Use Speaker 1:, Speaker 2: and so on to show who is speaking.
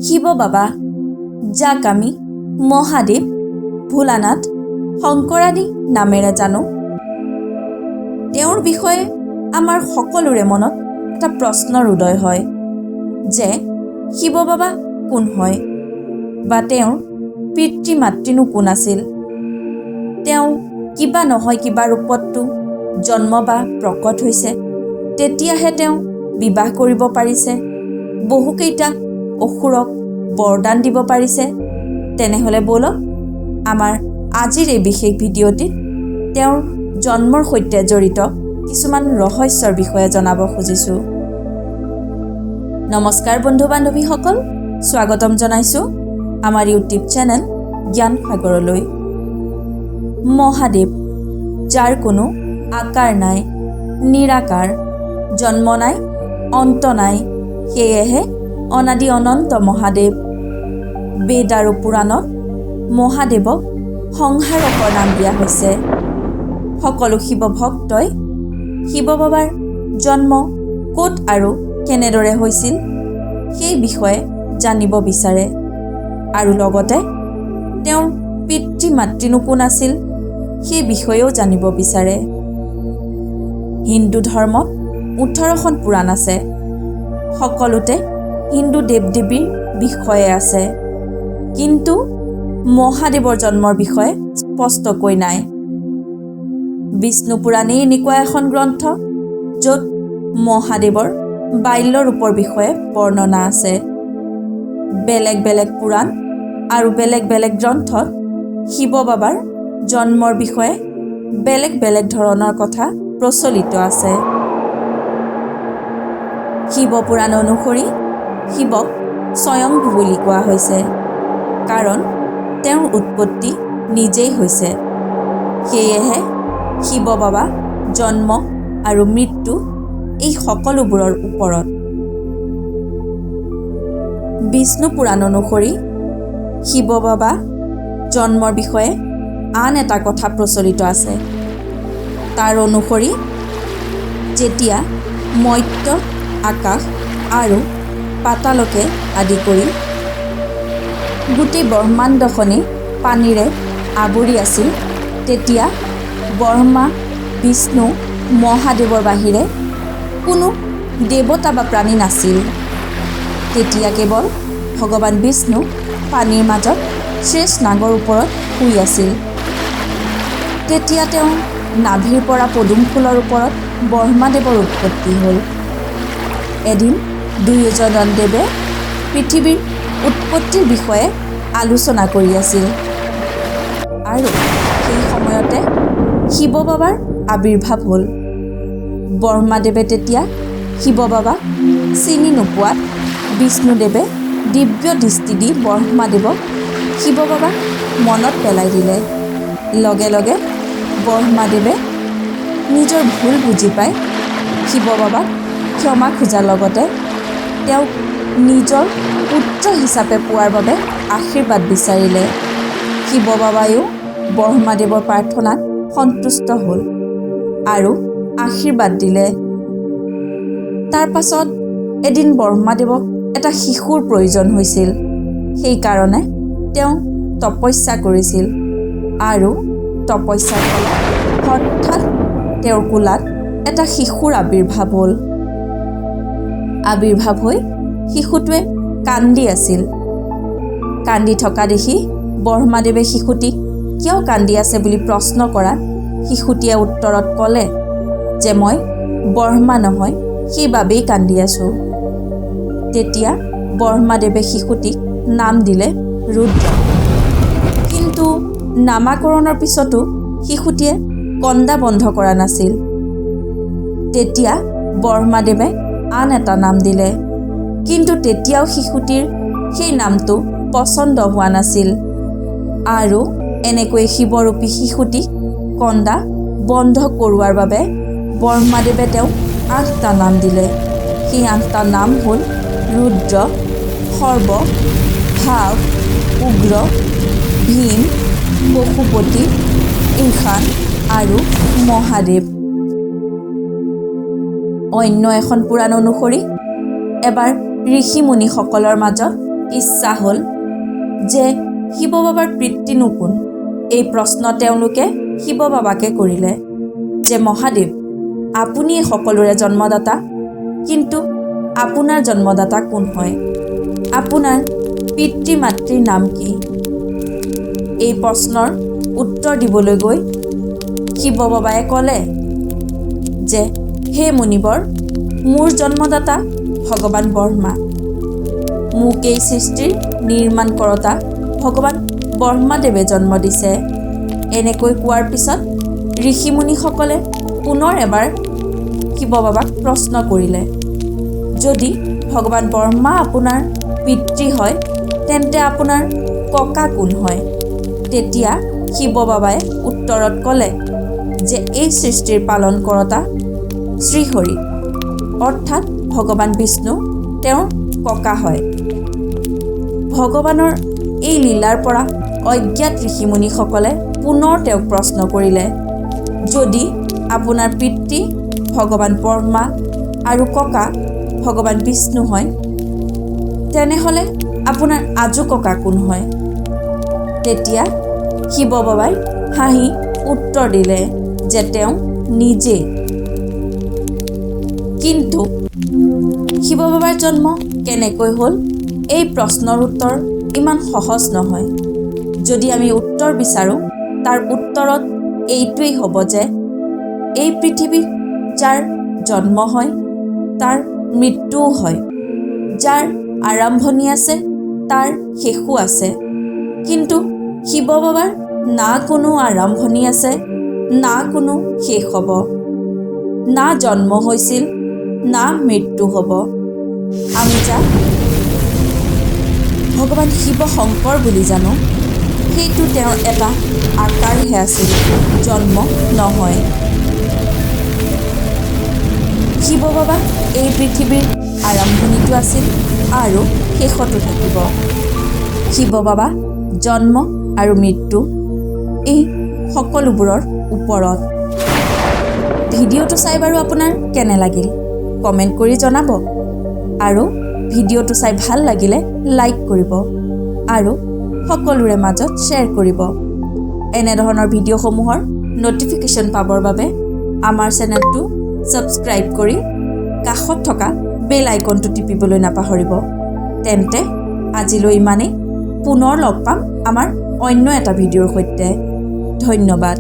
Speaker 1: শিৱ বাবা, যাক আমি মহাদেৱ, ভোলানাথ, শংকৰাদি নামেৰে জানো, তেওঁৰ বিষয়ে আমাৰ সকলোৰে মনত এটা প্ৰশ্নৰ উদয় হয় যে শিৱ বাবা কোন হয় বা তেওঁৰ পিতৃ মাতৃনো কোন আছিল। তেওঁ কিবা নহয় কিবা ৰূপততো জন্ম বা প্ৰকট হৈছে, তেতিয়াহে তেওঁ বিবাহ কৰিব পাৰিছে, বহুকেইটা অসুৰক বৰদান দিব পাৰিছে। তেনেহ'লে ব'লক আমাৰ আজিৰ এই বিশেষ ভিডিঅ'টিত তেওঁৰ জন্মৰ সৈতে জড়িত কিছুমান ৰহস্যৰ বিষয়ে জনাব খুজিছোঁ। নমস্কাৰ বন্ধু বান্ধৱীসকল, স্বাগতম জনাইছোঁ আমাৰ ইউটিউব চেনেল জ্ঞান সাগৰলৈ। মহাদেৱ, যাৰ কোনো আকাৰ নাই, নিৰাকাৰ, জন্ম নাই, অন্ত নাই, সেয়েহে অনাদি অনন্ত মহাদেৱ। বেদ আৰু পুৰাণত মহাদেৱক সংহাৰকৰ নাম দিয়া হৈছে। সকলো শিৱ ভক্তই শিৱ বাবাৰ জন্ম ক'ত আৰু কেনেদৰে হৈছিল সেই বিষয়ে জানিব বিচাৰে আৰু লগতে তেওঁৰ পিতৃ মাতৃনো কোন আছিল সেই বিষয়েও জানিব বিচাৰে। হিন্দু ধৰ্মত 18খন পুৰাণ আছে। সকলোতে হিন্দু দেৱ দেৱীৰ বিষয়ে আছে, কিন্তু মহাদেৱৰ জন্মৰ বিষয়ে স্পষ্টকৈ নাই। বিষ্ণু পুৰাণেই এনেকুৱা এখন গ্ৰন্থ য'ত মহাদেৱৰ বাল্য ৰূপৰ বিষয়ে বৰ্ণনা আছে। বেলেগ বেলেগ পুৰাণ আৰু বেলেগ বেলেগ গ্ৰন্থত শিৱ বাবাৰ জন্মৰ বিষয়ে বেলেগ বেলেগ ধৰণৰ কথা প্ৰচলিত আছে। শিৱ পুৰাণ অনুসৰি শিৱক স্বয়ংভূ বুলি কোৱা হৈছে, কাৰণ তেওঁৰ উৎপত্তি নিজেই হৈছে। সেয়েহে শিৱ বাবা জন্ম আৰু মৃত্যু এই সকলোবোৰৰ ওপৰত। বিষ্ণু পুৰাণ অনুসৰি শিৱ বাবা জন্মৰ বিষয়ে আন এটা কথা প্ৰচলিত আছে। তাৰ অনুসৰি যেতিয়া মৰ্ত্য, আকাশ আৰু পাতালকে আদি কৰি গোটেই ব্ৰহ্মাণ্ডখনেই পানীৰে আৱৰি আছিল, তেতিয়া ব্ৰহ্মা, বিষ্ণু, মহাদেৱৰ বাহিৰে কোনো দেৱতা বা প্ৰাণী নাছিল। তেতিয়া কেৱল ভগৱান বিষ্ণু পানীৰ মাজত শ্বেষ নাগৰ ওপৰত শুই আছিল। তেতিয়া তেওঁ নাভিৰ পৰা পদুম ফুলৰ ওপৰত ব্ৰহ্মাদেৱৰ উৎপত্তি হ'ল। এদিন দুয়োজন দেৱে পৃথিৱীৰ উৎপত্তিৰ বিষয়ে আলোচনা কৰি আছিল আৰু সেই সময়তে শিৱ বাবাৰ আৱিৰ্ভাৱ হ'ল। ব্ৰহ্মাদেৱে তেতিয়া শিৱ বাবাক চিনি নোপোৱাত বিষ্ণুদেৱে দিব্য দৃষ্টি দি ব্ৰহ্মাদেৱক শিৱ বাবাক মনত পেলাই দিলে। লগে লগে ব্ৰহ্মাদেৱে নিজৰ ভুল বুজি পাই শিৱ বাবাক ক্ষমা খোজাৰ লগতে তেওঁক নিজৰ পুত্ৰ হিচাপে পোৱাৰ বাবে আশীৰ্বাদ বিচাৰিলে। শিৱ বাবায়ো ব্ৰহ্মাদেৱৰ প্ৰাৰ্থনাত সন্তুষ্ট হ'ল আৰু আশীৰ্বাদ দিলে। তাৰ পাছত এদিন ব্ৰহ্মাদেৱক এটা শিশুৰ প্ৰয়োজন হৈছিল। সেইকাৰণে তেওঁ তপস্যা কৰিছিল আৰু তপস্যাৰ ফলত হঠাৎ তেওঁৰ কোলাত এটা শিশুৰ আৱিৰ্ভাৱ হ'ল। আৱিৰ্ভাৱ হৈ শিশুটোৱে কান্দি আছিল। কান্দি থকা দেখি ব্ৰহ্মাদেৱে শিশুটিক কিয় কান্দি আছে বুলি প্ৰশ্ন কৰাত শিশুটিয়ে উত্তৰত ক'লে যে মই ব্ৰহ্মা নহয়, সেইবাবেই কান্দি আছোঁ। তেতিয়া ব্ৰহ্মাদেৱে শিশুটিক নাম দিলে ৰুদ্ৰ। কিন্তু নামাকৰণৰ পিছতো শিশুটিয়ে কন্দা বন্ধ কৰা নাছিল। তেতিয়া ব্ৰহ্মাদেৱে আন এটা নাম দিলে, কিন্তু তেতিয়াও শিশুটিৰ সেই নামটো পচন্দ হোৱা নাছিল আৰু এনেকৈ শিৱৰূপী শিশুটিক কন্দা বন্ধ কৰোৱাৰ বাবে ব্ৰহ্মাদেৱে তেওঁক 8টা নাম দিলে। সেই 8টা নাম হ'ল ৰুদ্ৰ, সৰ্ব, ভাৱ, উগ্ৰ, ভীম, পশুপতি, ঈশান আৰু মহাদেৱ। অন্য এখন পুৰাণ অনুসৰি এবাৰ ঋষি মুনিসকলৰ মাজত ইচ্ছা হ'ল যে শিৱ বাবাৰ পিতৃনো কোন। এই প্ৰশ্ন তেওঁলোকে শিৱ বাবাকে কৰিলে যে মহাদেৱ, আপুনিয়ে সকলোৰে জন্মদাতা, কিন্তু আপোনাৰ জন্মদাতা কোন হয়? আপোনাৰ পিতৃ মাতৃৰ নাম কি? এই প্ৰশ্নৰ উত্তৰ দিবলৈ গৈ শিৱ বাবাই ক'লে যে হে মুনিবৰ, মোৰ জন্মদাতা ভগৱান ব্ৰহ্মা। মোক এই সৃষ্টিৰ নিৰ্মাণ কৰোঁতা ভগৱান ব্ৰহ্মাদেৱে জন্ম দিছে। এনেকৈ কোৱাৰ পিছত ঋষিমুনিসকলে পুনৰ এবাৰ শিৱ বাবাক প্ৰশ্ন কৰিলে, যদি ভগৱান ব্ৰহ্মা আপোনাৰ পিতৃ হয়, তেন্তে আপোনাৰ ককা কোন হয়? তেতিয়া শিৱ বাবাই উত্তৰত ক'লে যে এই সৃষ্টিৰ পালন কৰোঁতা শ্ৰীহৰি অৰ্থাৎ ভগৱান বিষ্ণু তেওঁৰ ককা হয়। ভগৱানৰ এই লীলাৰ পৰা অজ্ঞাত ঋষিমুনিসকলে পুনৰ তেওঁক প্ৰশ্ন কৰিলে, যদি আপোনাৰ পিতৃ ভগৱান ব্ৰহ্মা আৰু ককা ভগৱান বিষ্ণু হয়, তেনেহ'লে আপোনাৰ আজু ককা কোন হয়? তেতিয়া শিৱ বাবাই হাঁহি উত্তৰ দিলে যে তেওঁ নিজে। কিন্তু শিৱ বাবাৰ জন্ম কেনেকৈ হ'ল? এই প্ৰশ্নৰ উত্তৰ ইমান সহজ নহয়। যদি আমি উত্তৰ বিচাৰোঁ, তাৰ উত্তৰত এইটোৱেই হ'ব যে এই পৃথিৱীত যাৰ জন্ম হয়, তাৰ মৃত্যুও হয়। যাৰ আৰম্ভণি আছে, তাৰ শেষো আছে। কিন্তু শিৱ বাবাৰ না কোনো আৰম্ভণি আছে, না কোনো শেষ হ'ব। না জন্ম হৈছিল, না মৃত্যু হ'ব। আমি যাক ভগৱান শিৱ শংকৰ বুলি জানো, সেইটো তেওঁৰ এটা আকাৰহে আছিল, জন্ম নহয়। শিৱ বাবা এই পৃথিৱীৰ আৰম্ভণিটো আছিল আৰু শেষতো থাকিব। শিৱ বাবা জন্ম আৰু মৃত্যু এই সকলোবোৰৰ ওপৰত। ভিডিঅ'টো চাই বাৰু আপোনাৰ কেনে লাগিল কমেণ্ট কৰি জনাব, আৰু ভিডিঅ'টো চাই ভাল লাগিলে লাইক কৰিব আৰু সকলোৰে মাজত শ্বেয়াৰ কৰিব। এনেধৰণৰ ভিডিঅ'সমূহৰ ন'টিফিকেশ্যন পাবৰ বাবে আমাৰ চেনেলটো ছাবস্ক্ৰাইব কৰি কাষত থকা বেল আইকনটো টিপিবলৈ নাপাহৰিব। তেন্তে আজিলৈ ইমানেই। পুনৰ লগ পাম আমাৰ অন্য এটা ভিডিঅ'ৰ সৈতে। ধন্যবাদ।